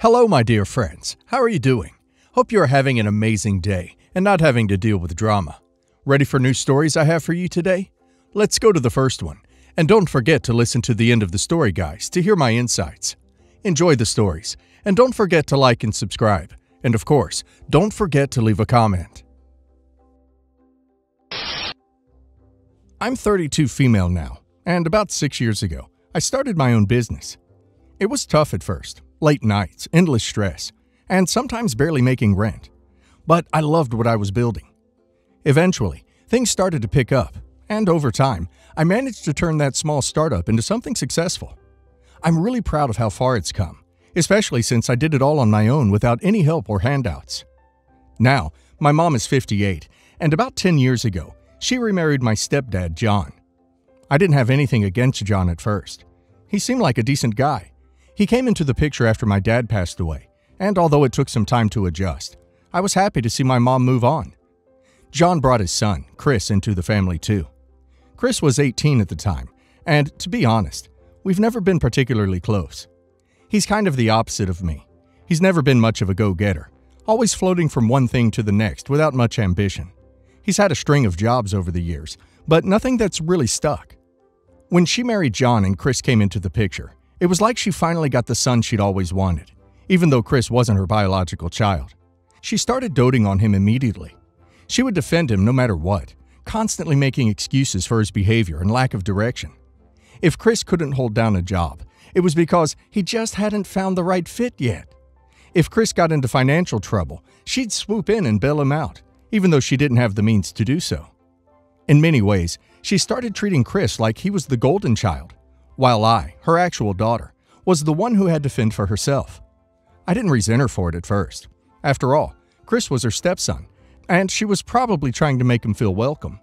Hello, my dear friends. How are you doing? Hope you are having an amazing day and not having to deal with drama. Ready for new stories I have for you today? Let's go to the first one. And don't forget to listen to the end of the story, guys, to hear my insights. Enjoy the stories, and don't forget to like and subscribe. And of course, don't forget to leave a comment. I'm 32 female now, and about 6 years ago, I started my own business. It was tough at first, late nights, endless stress, and sometimes barely making rent. But I loved what I was building. Eventually, things started to pick up, and over time, I managed to turn that small startup into something successful. I'm really proud of how far it's come, especially since I did it all on my own without any help or handouts. Now, my mom is 58, and about 10 years ago, she remarried my stepdad, John. I didn't have anything against John at first. He seemed like a decent guy. He came into the picture after my dad passed away, and although it took some time to adjust, I was happy to see my mom move on. John brought his son, Chris, into the family too. Chris was 18 at the time, and to be honest, we've never been particularly close. He's kind of the opposite of me. He's never been much of a go-getter, always floating from one thing to the next without much ambition. He's had a string of jobs over the years, but nothing that's really stuck. When she married John and Chris came into the picture, it was like she finally got the son she'd always wanted, even though Chris wasn't her biological child. She started doting on him immediately. She would defend him no matter what, constantly making excuses for his behavior and lack of direction. If Chris couldn't hold down a job, it was because he just hadn't found the right fit yet. If Chris got into financial trouble, she'd swoop in and bail him out, even though she didn't have the means to do so. In many ways, she started treating Chris like he was the golden child, while I, her actual daughter, was the one who had to fend for herself. I didn't resent her for it at first. After all, Chris was her stepson, and she was probably trying to make him feel welcome.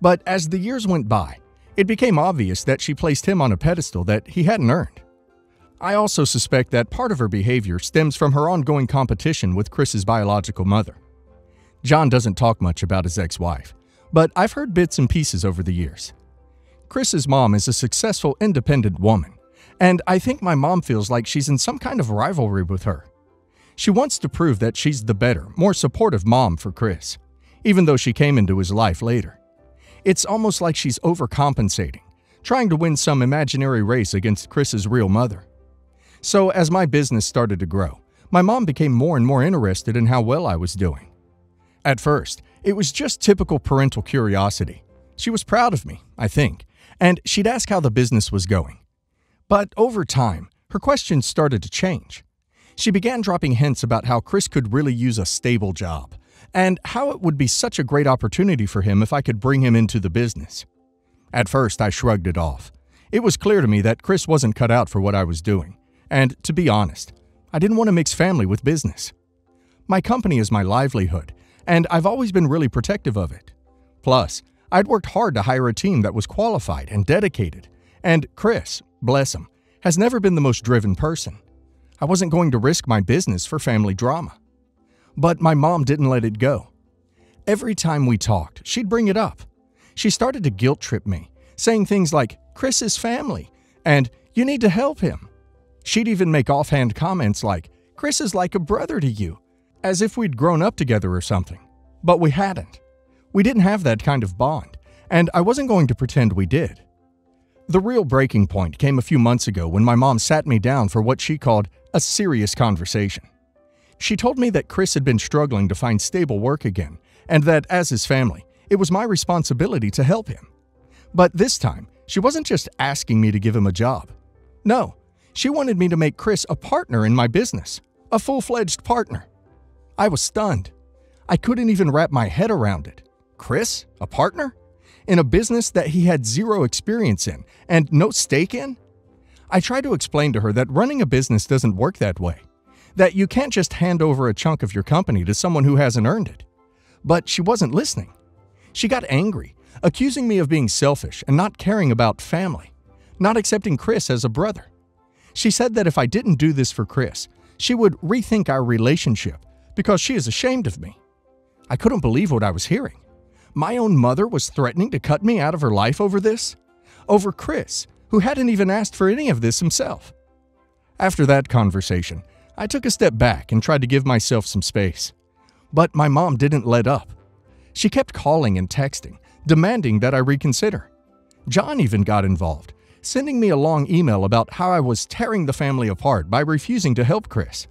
But as the years went by, it became obvious that she placed him on a pedestal that he hadn't earned. I also suspect that part of her behavior stems from her ongoing competition with Chris's biological mother. John doesn't talk much about his ex-wife, but I've heard bits and pieces over the years. Chris's mom is a successful, independent woman, and I think my mom feels like she's in some kind of rivalry with her. She wants to prove that she's the better, more supportive mom for Chris, even though she came into his life later. It's almost like she's overcompensating, trying to win some imaginary race against Chris's real mother. So as my business started to grow, my mom became more and more interested in how well I was doing. At first, it was just typical parental curiosity. She was proud of me, I think, and she'd ask how the business was going. But over time, her questions started to change. She began dropping hints about how Chris could really use a stable job, and how it would be such a great opportunity for him if I could bring him into the business. At first, I shrugged it off. It was clear to me that Chris wasn't cut out for what I was doing, and to be honest, I didn't want to mix family with business. My company is my livelihood, and I've always been really protective of it. Plus, I'd worked hard to hire a team that was qualified and dedicated, and Chris, bless him, has never been the most driven person. I wasn't going to risk my business for family drama. But my mom didn't let it go. Every time we talked, she'd bring it up. She started to guilt trip me, saying things like, "Chris is family," and "You need to help him." She'd even make offhand comments like, "Chris is like a brother to you," as if we'd grown up together or something. But we hadn't. We didn't have that kind of bond, and I wasn't going to pretend we did. The real breaking point came a few months ago when my mom sat me down for what she called a serious conversation. She told me that Chris had been struggling to find stable work again, and that as his family, it was my responsibility to help him. But this time, she wasn't just asking me to give him a job. No, she wanted me to make Chris a partner in my business, a full-fledged partner. I was stunned. I couldn't even wrap my head around it. Chris, a partner? In a business that he had zero experience in and no stake in? I tried to explain to her that running a business doesn't work that way, that you can't just hand over a chunk of your company to someone who hasn't earned it. But she wasn't listening. She got angry, accusing me of being selfish and not caring about family, not accepting Chris as a brother. She said that if I didn't do this for Chris, she would rethink our relationship because she is ashamed of me. I couldn't believe what I was hearing. My own mother was threatening to cut me out of her life over this? Over Chris, who hadn't even asked for any of this himself. After that conversation, I took a step back and tried to give myself some space. But my mom didn't let up. She kept calling and texting, demanding that I reconsider. John even got involved, sending me a long email about how I was tearing the family apart by refusing to help Chris.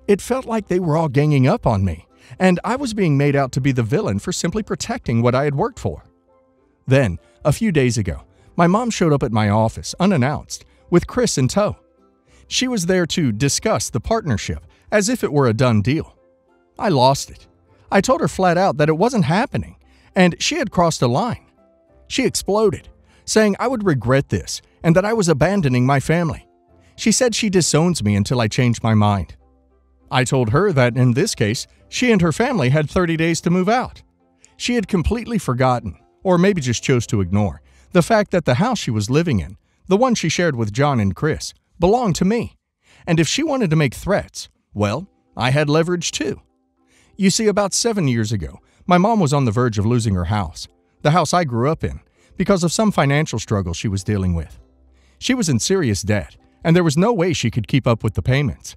It felt like they were all ganging up on me, and I was being made out to be the villain for simply protecting what I had worked for. Then, a few days ago, my mom showed up at my office unannounced, with Chris in tow. She was there to discuss the partnership as if it were a done deal. I lost it. I told her flat out that it wasn't happening, and she had crossed a line. She exploded, saying I would regret this and that I was abandoning my family. She said she disowns me until I change my mind. I told her that in this case, she and her family had 30 days to move out. She had completely forgotten, or maybe just chose to ignore, the fact that the house she was living in, the one she shared with John and Chris, belonged to me. And if she wanted to make threats, well, I had leverage too. You see, about 7 years ago, my mom was on the verge of losing her house, the house I grew up in, because of some financial struggle she was dealing with. She was in serious debt, and there was no way she could keep up with the payments.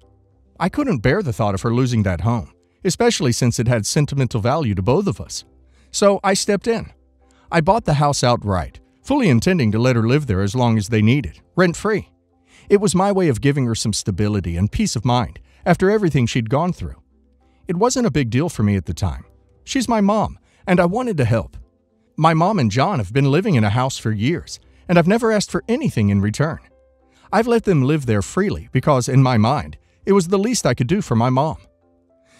I couldn't bear the thought of her losing that home, especially since it had sentimental value to both of us. So I stepped in. I bought the house outright, fully intending to let her live there as long as they needed, rent-free. It was my way of giving her some stability and peace of mind after everything she'd gone through. It wasn't a big deal for me at the time. She's my mom, and I wanted to help. My mom and John have been living in a house for years, and I've never asked for anything in return. I've let them live there freely because, in my mind, it was the least I could do for my mom.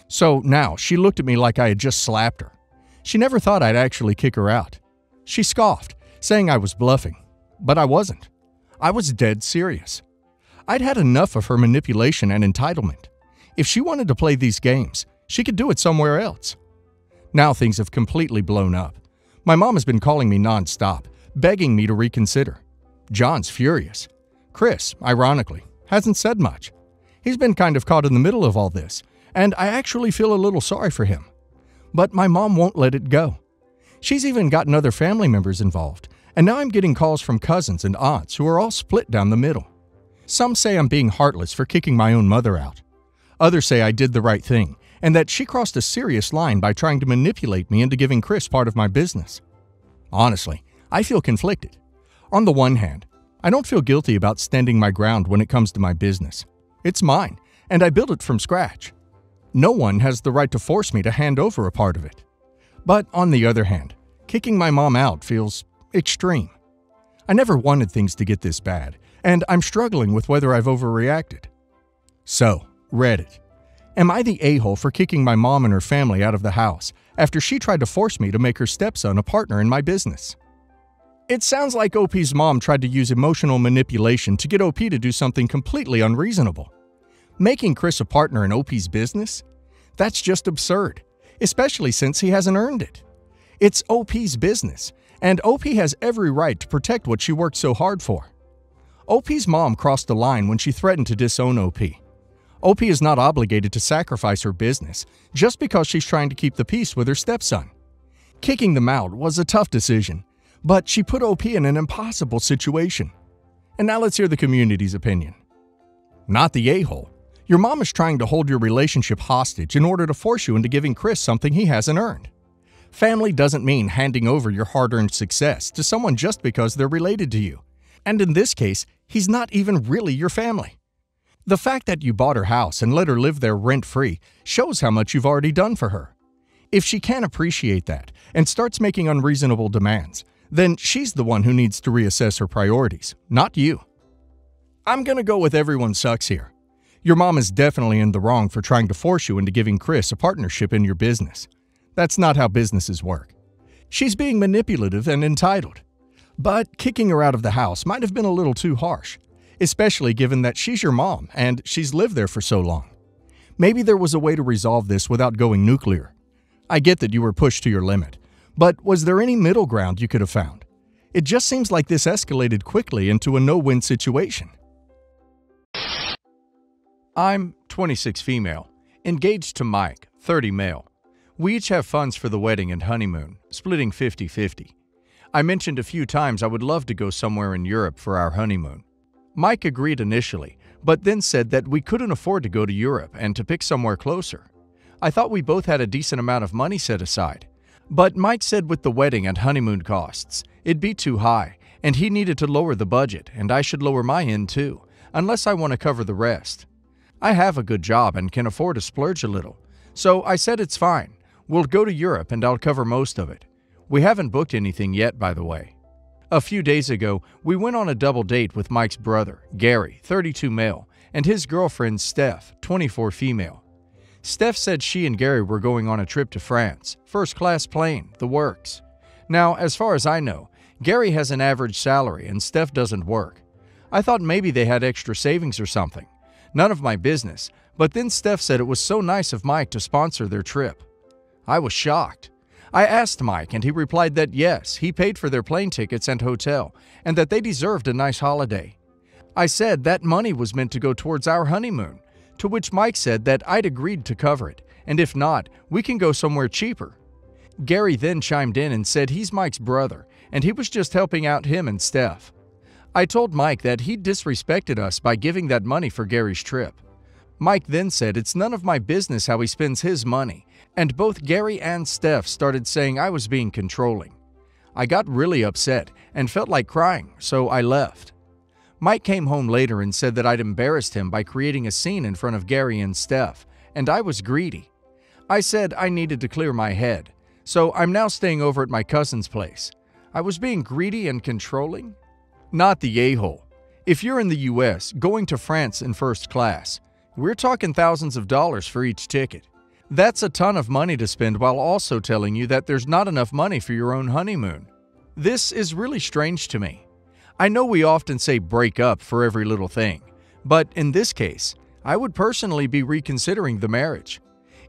So now she looked at me like I had just slapped her. She never thought I'd actually kick her out. She scoffed, saying I was bluffing. But I wasn't. I was dead serious. I'd had enough of her manipulation and entitlement. If she wanted to play these games, she could do it somewhere else. Now things have completely blown up. My mom has been calling me nonstop, begging me to reconsider. John's furious. Chris, ironically, hasn't said much. He's been kind of caught in the middle of all this, and I actually feel a little sorry for him. But my mom won't let it go. She's even gotten other family members involved, and now I'm getting calls from cousins and aunts who are all split down the middle. Some say I'm being heartless for kicking my own mother out. Others say I did the right thing, and that she crossed a serious line by trying to manipulate me into giving Chris part of my business. Honestly, I feel conflicted. On the one hand, I don't feel guilty about standing my ground when it comes to my business. It's mine, and I built it from scratch. No one has the right to force me to hand over a part of it. But on the other hand, kicking my mom out feels extreme. I never wanted things to get this bad, and I'm struggling with whether I've overreacted. So, Reddit. Am I the a-hole for kicking my mom and her family out of the house after she tried to force me to make her stepson a partner in my business? It sounds like OP's mom tried to use emotional manipulation to get OP to do something completely unreasonable. Making Chris a partner in OP's business? That's just absurd, especially since he hasn't earned it. It's OP's business, and OP has every right to protect what she worked so hard for. OP's mom crossed the line when she threatened to disown OP. OP is not obligated to sacrifice her business just because she's trying to keep the peace with her stepson. Kicking them out was a tough decision, but she put OP in an impossible situation. And now let's hear the community's opinion. Not the a-hole. Your mom is trying to hold your relationship hostage in order to force you into giving Chris something he hasn't earned. Family doesn't mean handing over your hard-earned success to someone just because they're related to you. And in this case, he's not even really your family. The fact that you bought her house and let her live there rent-free shows how much you've already done for her. If she can't appreciate that and starts making unreasonable demands, then she's the one who needs to reassess her priorities, not you. I'm gonna go with everyone sucks here. Your mom is definitely in the wrong for trying to force you into giving Chris a partnership in your business. That's not how businesses work. She's being manipulative and entitled. But kicking her out of the house might have been a little too harsh, especially given that she's your mom and she's lived there for so long. Maybe there was a way to resolve this without going nuclear. I get that you were pushed to your limit, but was there any middle ground you could have found? It just seems like this escalated quickly into a no-win situation. I'm 26 female, engaged to Mike, 30 male. We each have funds for the wedding and honeymoon, splitting 50-50. I mentioned a few times I would love to go somewhere in Europe for our honeymoon. Mike agreed initially, but then said that we couldn't afford to go to Europe and to pick somewhere closer. I thought we both had a decent amount of money set aside. But Mike said with the wedding and honeymoon costs, it'd be too high, and he needed to lower the budget, and I should lower my end too, unless I want to cover the rest. I have a good job and can afford to splurge a little, so I said it's fine. We'll go to Europe and I'll cover most of it. We haven't booked anything yet, by the way. A few days ago, we went on a double date with Mike's brother, Gary, 32 male, and his girlfriend, Steph, 24 female. Steph said she and Gary were going on a trip to France, first-class plane, the works. Now, as far as I know, Gary has an average salary and Steph doesn't work. I thought maybe they had extra savings or something. None of my business, but then Steph said it was so nice of Mike to sponsor their trip. I was shocked. I asked Mike and he replied that yes, he paid for their plane tickets and hotel, and that they deserved a nice holiday. I said that money was meant to go towards our honeymoon, to which Mike said that I'd agreed to cover it, and if not, we can go somewhere cheaper. Gary then chimed in and said he's Mike's brother, and he was just helping out him and Steph. I told Mike that he disrespected us by giving that money for Gary's trip. Mike then said it's none of my business how he spends his money, and both Gary and Steph started saying I was being controlling. I got really upset and felt like crying, so I left. Mike came home later and said that I'd embarrassed him by creating a scene in front of Gary and Steph, and I was greedy. I said I needed to clear my head, so I'm now staying over at my cousin's place. I was being greedy and controlling? Not the a-hole. If you're in the US, going to France in first class, we're talking thousands of dollars for each ticket. That's a ton of money to spend while also telling you that there's not enough money for your own honeymoon. This is really strange to me. I know we often say break up for every little thing, but in this case, I would personally be reconsidering the marriage.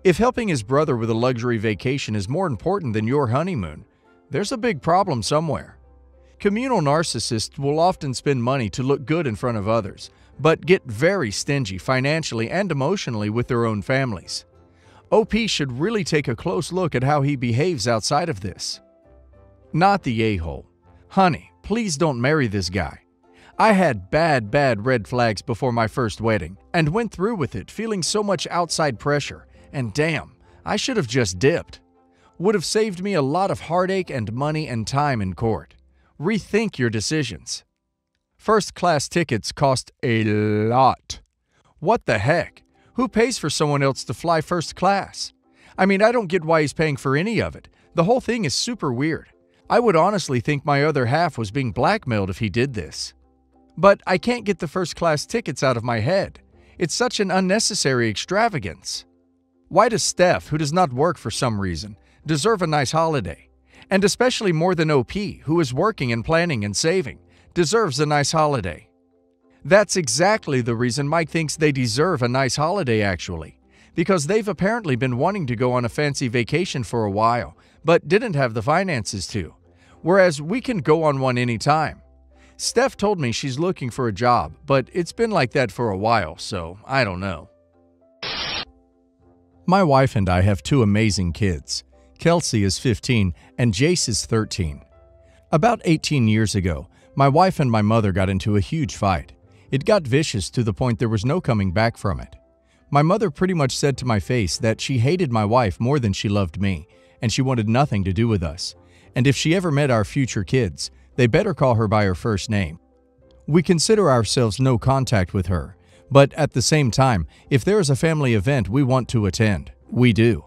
If helping his brother with a luxury vacation is more important than your honeymoon, there's a big problem somewhere. Communal narcissists will often spend money to look good in front of others, but get very stingy financially and emotionally with their own families. OP should really take a close look at how he behaves outside of this. Not the a-hole. Honey, please don't marry this guy. I had bad red flags before my first wedding and went through with it feeling so much outside pressure, and damn, I should have just dipped. Would have saved me a lot of heartache and money and time in court. Rethink your decisions. First-class tickets cost a lot. What the heck? Who pays for someone else to fly first class? I mean, I don't get why he's paying for any of it. The whole thing is super weird. I would honestly think my other half was being blackmailed if he did this. But I can't get the first-class tickets out of my head. It's such an unnecessary extravagance. Why does Steph, who does not work for some reason, deserve a nice holiday? And especially more than OP, who is working and planning and saving, deserves a nice holiday. That's exactly the reason Mike thinks they deserve a nice holiday actually, because they've apparently been wanting to go on a fancy vacation for a while, but didn't have the finances to, whereas we can go on one anytime. Steph told me she's looking for a job, but it's been like that for a while, so I don't know. My wife and I have two amazing kids. Kelsey is 15 and Jace is 13. About 18 years ago, my wife and my mother got into a huge fight. It got vicious to the point there was no coming back from it. My mother pretty much said to my face that she hated my wife more than she loved me, and she wanted nothing to do with us. And if she ever met our future kids, they better call her by her first name. We consider ourselves no contact with her, but at the same time, if there is a family event we want to attend, we do.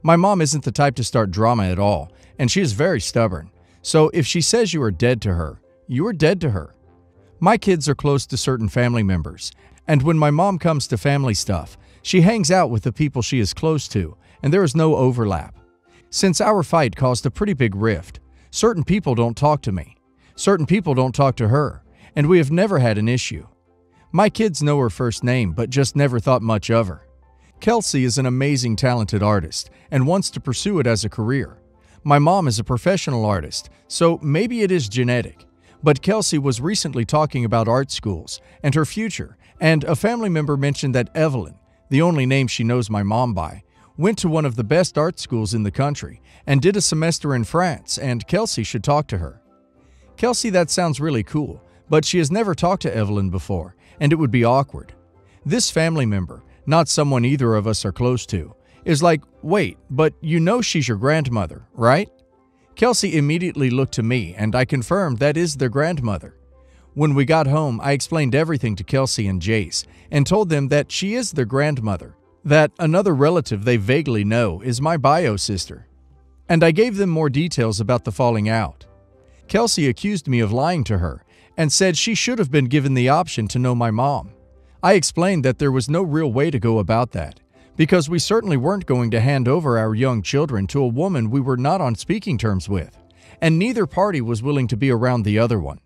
My mom isn't the type to start drama at all, and she is very stubborn. So if she says you are dead to her, you are dead to her. My kids are close to certain family members, and when my mom comes to family stuff, she hangs out with the people she is close to, and there is no overlap. Since our fight caused a pretty big rift, certain people don't talk to me, certain people don't talk to her, and we have never had an issue. My kids know her first name, but just never thought much of her. Kelsey is an amazing talented artist and wants to pursue it as a career. My mom is a professional artist, so maybe it is genetic. But Kelsey was recently talking about art schools and her future, and a family member mentioned that Evelyn, the only name she knows my mom by, went to one of the best art schools in the country and did a semester in France, and Kelsey should talk to her. Kelsey, that sounds really cool, but she has never talked to Evelyn before, and it would be awkward. This family member, not someone either of us are close to, is like, "Wait, but you know she's your grandmother, right?" Kelsey immediately looked to me, and I confirmed that is their grandmother. When we got home, I explained everything to Kelsey and Jace and told them that she is their grandmother, that another relative they vaguely know is my bio sister. And I gave them more details about the falling out. Kelsey accused me of lying to her and said she should have been given the option to know my mom. I explained that there was no real way to go about that, because we certainly weren't going to hand over our young children to a woman we were not on speaking terms with, and neither party was willing to be around the other one.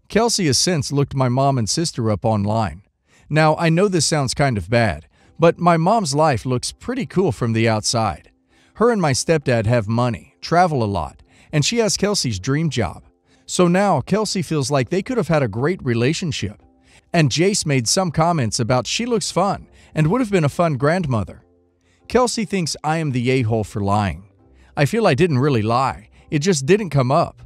Kelsey has since looked my mom and sister up online. Now, I know this sounds kind of bad, but my mom's life looks pretty cool from the outside. Her and my stepdad have money, travel a lot, and she has Kelsey's dream job. So now Kelsey feels like they could have had a great relationship. And Jace made some comments about she looks fun and would have been a fun grandmother. Kelsey thinks I am the a-hole for lying. I feel I didn't really lie, it just didn't come up.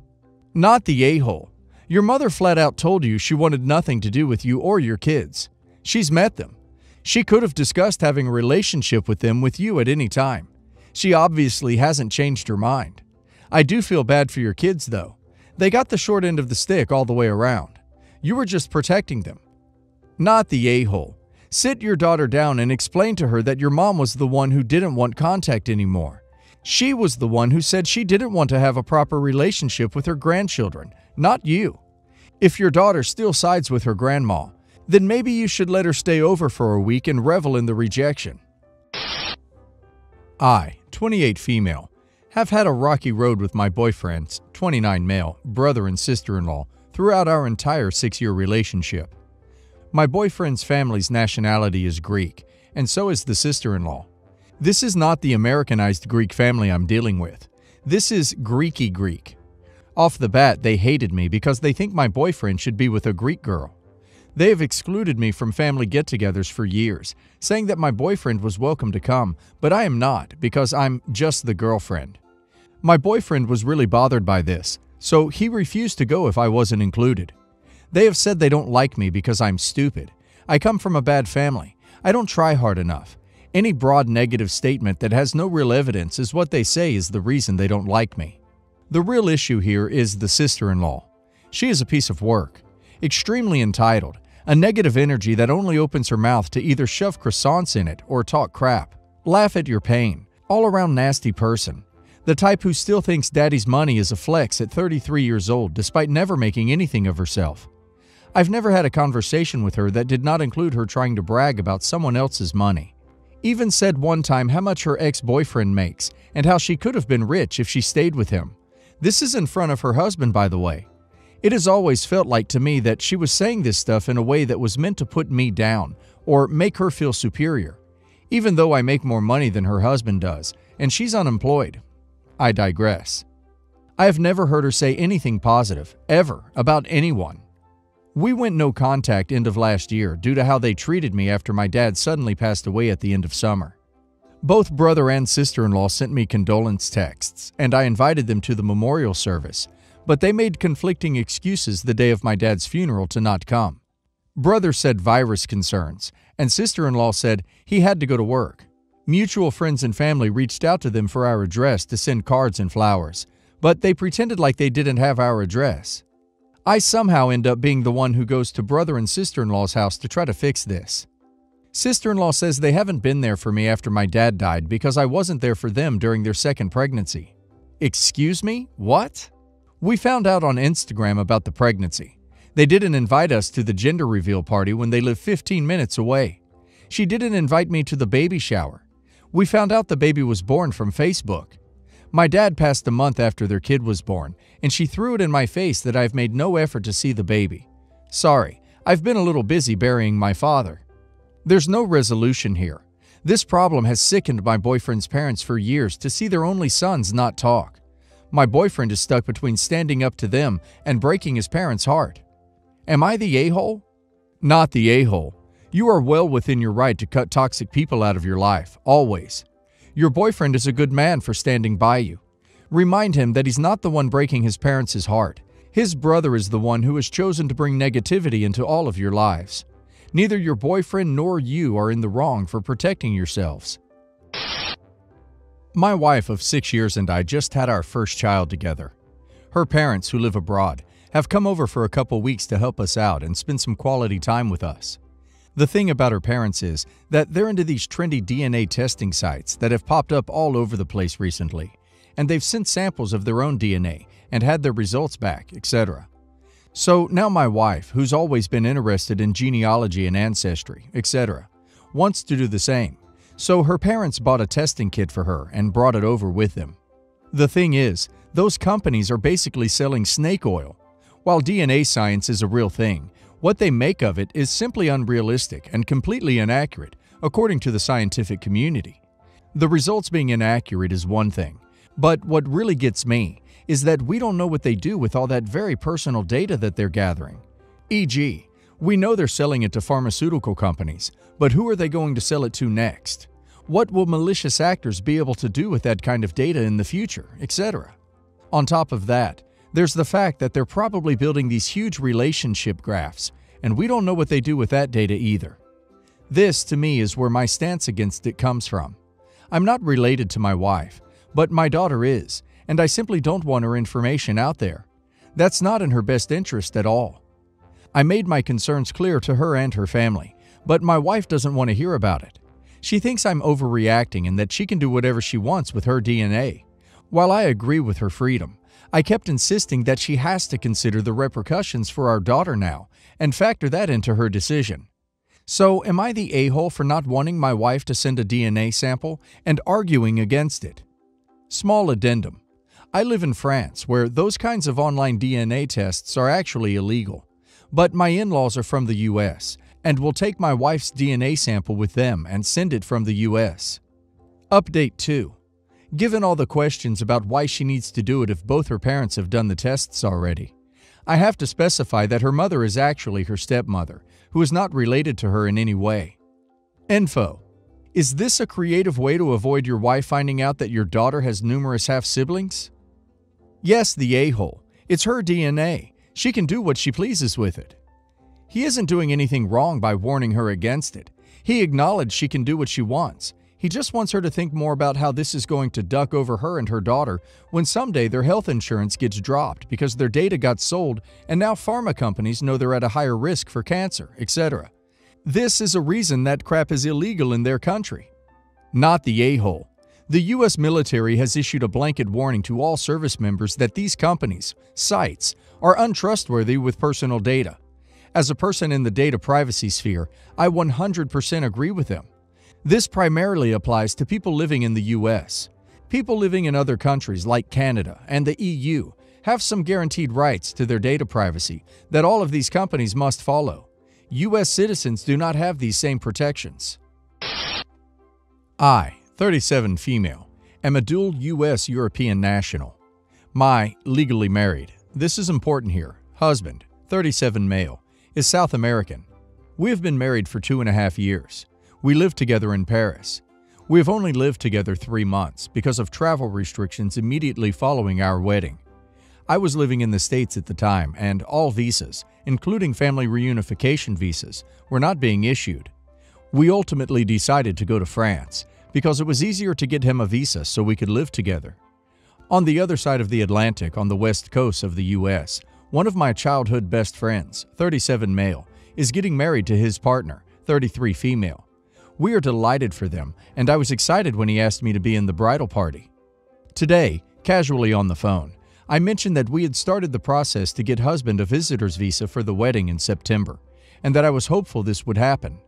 Not the a-hole. Your mother flat out told you she wanted nothing to do with you or your kids. She's met them. She could have discussed having a relationship with them with you at any time. She obviously hasn't changed her mind. I do feel bad for your kids though. They got the short end of the stick all the way around. You were just protecting them. Not the a-hole. Sit your daughter down and explain to her that your mom was the one who didn't want contact anymore. She was the one who said she didn't want to have a proper relationship with her grandchildren, not you. If your daughter still sides with her grandma, then maybe you should let her stay over for a week and revel in the rejection. I, 28 female, have had a rocky road with my boyfriends, 29 male, brother and sister-in-law throughout our entire 6-year relationship. My boyfriend's family's nationality is Greek, and so is the sister-in-law. This is not the Americanized Greek family I'm dealing with. This is Greeky Greek. Off the bat, they hated me because they think my boyfriend should be with a Greek girl. They have excluded me from family get-togethers for years, saying that my boyfriend was welcome to come, but I am not because I'm just the girlfriend. My boyfriend was really bothered by this, so he refused to go if I wasn't included. They have said they don't like me because I'm stupid. I come from a bad family. I don't try hard enough. Any broad negative statement that has no real evidence is what they say is the reason they don't like me. The real issue here is the sister-in-law. She is a piece of work. Extremely entitled. A negative energy that only opens her mouth to either shove croissants in it or talk crap. Laugh at your pain. All-around nasty person. The type who still thinks daddy's money is a flex at 33 years old despite never making anything of herself. I've never had a conversation with her that did not include her trying to brag about someone else's money. Even said one time how much her ex-boyfriend makes and how she could have been rich if she stayed with him. This is in front of her husband, by the way. It has always felt like to me that she was saying this stuff in a way that was meant to put me down or make her feel superior, even though I make more money than her husband does and she's unemployed. I digress. I have never heard her say anything positive, ever, about anyone. We went no contact end of last year due to how they treated me after my dad suddenly passed away at the end of summer. Both brother and sister-in-law sent me condolence texts, and I invited them to the memorial service, but they made conflicting excuses the day of my dad's funeral to not come. Brother said virus concerns, and sister-in-law said he had to go to work. Mutual friends and family reached out to them for our address to send cards and flowers, but they pretended like they didn't have our address. I somehow end up being the one who goes to brother and sister-in-law's house to try to fix this. Sister-in-law says they haven't been there for me after my dad died because I wasn't there for them during their second pregnancy. Excuse me? What? We found out on Instagram about the pregnancy. They didn't invite us to the gender reveal party when they live 15 minutes away. She didn't invite me to the baby shower. We found out the baby was born from Facebook. My dad passed a month after their kid was born, and she threw it in my face that I've made no effort to see the baby. Sorry, I've been a little busy burying my father. There's no resolution here. This problem has sickened my boyfriend's parents for years to see their only sons not talk. My boyfriend is stuck between standing up to them and breaking his parents' heart. Am I the a-hole? Not the a-hole. You are well within your right to cut toxic people out of your life, always. Your boyfriend is a good man for standing by you. Remind him that he's not the one breaking his parents' heart. His brother is the one who has chosen to bring negativity into all of your lives. Neither your boyfriend nor you are in the wrong for protecting yourselves. My wife of 6 years and I just had our first child together. Her parents, who live abroad, have come over for a couple weeks to help us out and spend some quality time with us. The thing about her parents is that they're into these trendy DNA testing sites that have popped up all over the place recently, and they've sent samples of their own DNA and had their results back, etc. So now my wife, who's always been interested in genealogy and ancestry, etc., wants to do the same. So her parents bought a testing kit for her and brought it over with them. The thing is, those companies are basically selling snake oil. While DNA science is a real thing, what they make of it is simply unrealistic and completely inaccurate, according to the scientific community. The results being inaccurate is one thing, but what really gets me is that we don't know what they do with all that very personal data that they're gathering. E.g., we know they're selling it to pharmaceutical companies, but who are they going to sell it to next? What will malicious actors be able to do with that kind of data in the future, etc.? On top of that, there's the fact that they're probably building these huge relationship graphs, and we don't know what they do with that data either. This, to me, is where my stance against it comes from. I'm not related to my wife, but my daughter is, and I simply don't want her information out there. That's not in her best interest at all. I made my concerns clear to her and her family, but my wife doesn't want to hear about it. She thinks I'm overreacting and that she can do whatever she wants with her DNA. While I agree with her freedom, I kept insisting that she has to consider the repercussions for our daughter now and factor that into her decision. So, am I the a-hole for not wanting my wife to send a DNA sample and arguing against it? Small addendum. I live in France, where those kinds of online DNA tests are actually illegal. But my in-laws are from the US, and will take my wife's DNA sample with them and send it from the US. Update 2. Given all the questions about why she needs to do it if both her parents have done the tests already, I have to specify that her mother is actually her stepmother, who is not related to her in any way. Info. Is this a creative way to avoid your wife finding out that your daughter has numerous half-siblings? Yes, the a-hole. It's her DNA. She can do what she pleases with it. He isn't doing anything wrong by warning her against it. He acknowledged she can do what she wants. He just wants her to think more about how this is going to duck over her and her daughter when someday their health insurance gets dropped because their data got sold and now pharma companies know they're at a higher risk for cancer, etc. This is a reason that crap is illegal in their country. Not the a-hole. The U.S. military has issued a blanket warning to all service members that these companies, sites, are untrustworthy with personal data. As a person in the data privacy sphere, I 100% agree with them. This primarily applies to people living in the U.S. People living in other countries like Canada and the EU have some guaranteed rights to their data privacy that all of these companies must follow. U.S. citizens do not have these same protections. I, 37 female, am a dual U.S. European national. My legally married, this is important here, husband, 37 male, is South American. We have been married for 2.5 years. We live together in Paris. We have only lived together 3 months because of travel restrictions immediately following our wedding. I was living in the States at the time, and all visas, including family reunification visas, were not being issued. We ultimately decided to go to France because it was easier to get him a visa so we could live together. On the other side of the Atlantic, on the west coast of the U.S., one of my childhood best friends, 37 male, is getting married to his partner, 33 female. We are delighted for them, and I was excited when he asked me to be in the bridal party. Today, casually on the phone, I mentioned that we had started the process to get husband a visitor's visa for the wedding in September, and that I was hopeful this would happen.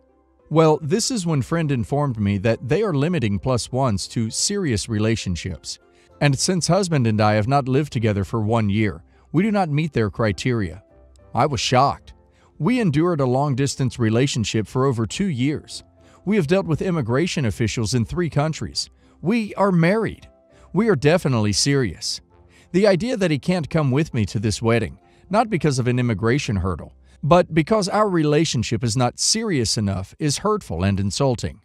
Well, this is when friend informed me that they are limiting +1s to serious relationships, and since husband and I have not lived together for 1 year, we do not meet their criteria. I was shocked. We endured a long-distance relationship for over 2 years. We have dealt with immigration officials in 3 countries. We are married. We are definitely serious. The idea that he can't come with me to this wedding, not because of an immigration hurdle, but because our relationship is not serious enough, is hurtful and insulting.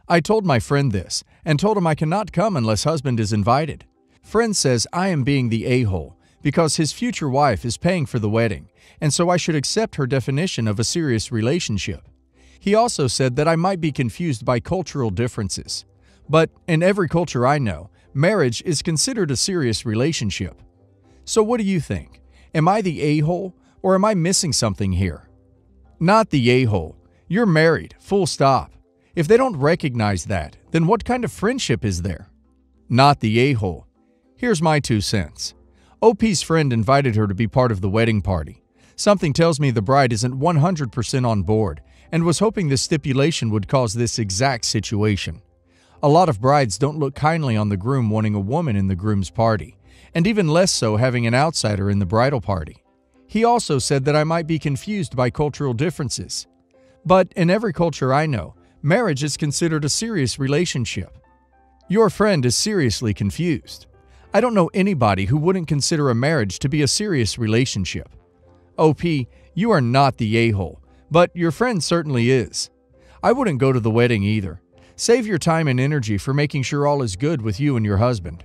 I told my friend this, and told him I cannot come unless husband is invited. Friend says I am being the a-hole because his future wife is paying for the wedding, and so I should accept her definition of a serious relationship. He also said that I might be confused by cultural differences. But in every culture I know, marriage is considered a serious relationship. So what do you think? Am I the a-hole, or am I missing something here? Not the a-hole. You're married, full stop. If they don't recognize that, then what kind of friendship is there? Not the a-hole. Here's my 2 cents. OP's friend invited her to be part of the wedding party. Something tells me the bride isn't 100% on board and was hoping this stipulation would cause this exact situation. A lot of brides don't look kindly on the groom wanting a woman in the groom's party, and even less so having an outsider in the bridal party. He also said that I might be confused by cultural differences. But in every culture I know, marriage is considered a serious relationship. Your friend is seriously confused. I don't know anybody who wouldn't consider a marriage to be a serious relationship. OP, you are not the a-hole, but your friend certainly is. I wouldn't go to the wedding either. Save your time and energy for making sure all is good with you and your husband.